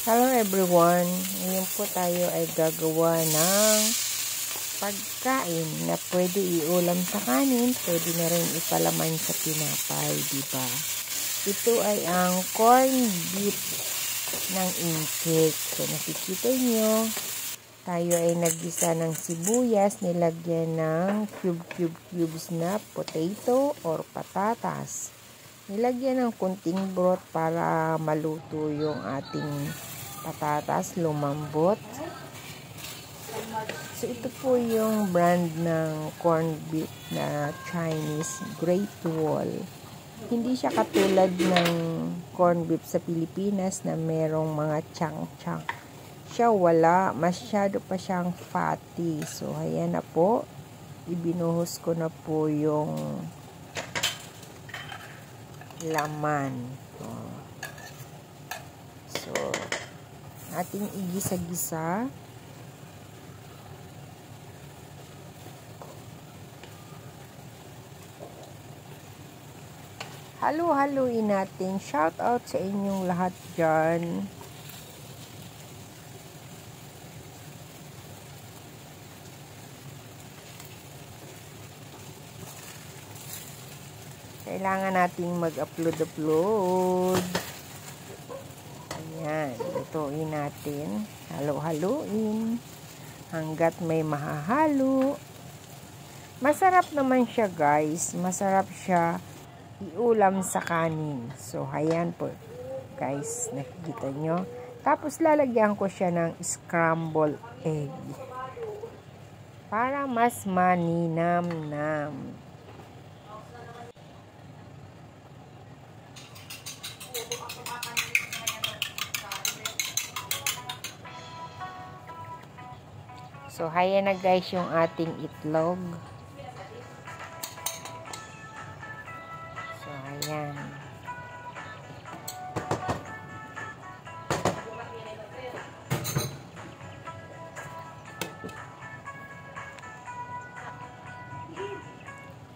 Hello everyone! Ngayon po tayo ay gagawa ng pagkain na pwede iulam sa kanin, pwede na rin ipalaman sa tinapay, diba? Ito ay ang corned beef ng inkek. So nakikita nyo, tayo ay naggisa ng sibuyas, nilagyan ng cubes na potato or patatas. Nilagyan ng kunting broth para maluto yung ating patatas, lumambot. So ito po yung brand ng corned beef na Chinese Great Wall. Hindi siya katulad ng corned beef sa Pilipinas na merong mga chunk-chunk. Siya wala, masyado pa siyang fatty. So ayan na po, ibinuhos ko na po yung laman. So, ating igisa-gisa. Halo-haloin natin. Shout out sa inyong lahat dyan. Kailangan nating mag-upload. Ayan, lutuin natin. Halo-haloin hanggat may mahahalo. Masarap naman siya, guys. Masarap siya iulam sa kanin. So, ayan po, guys. Nakikita nyo. Tapos, lalagyan ko siya ng scrambled egg para mas maninam-nam. So, ayan na guys yung ating itlog. So, ayan.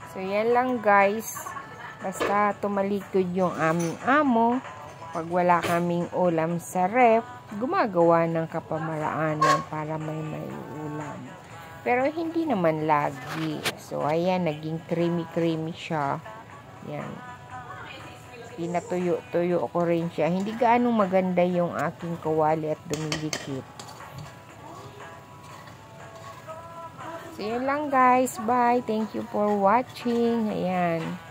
So, yan lang guys. Basta tumalikod yung aming amo. Pag wala kaming ulam sa ref, gumagawa ng kapamaraanan para may ulam. Pero hindi naman lagi. So, ayan, naging creamy-creamy siya. Yan. Pinatuyo-tuyo ko rin siya. Hindi gaano maganda yung aking kawali at dumidikit. So, yan lang guys. Bye. Thank you for watching. Ayan.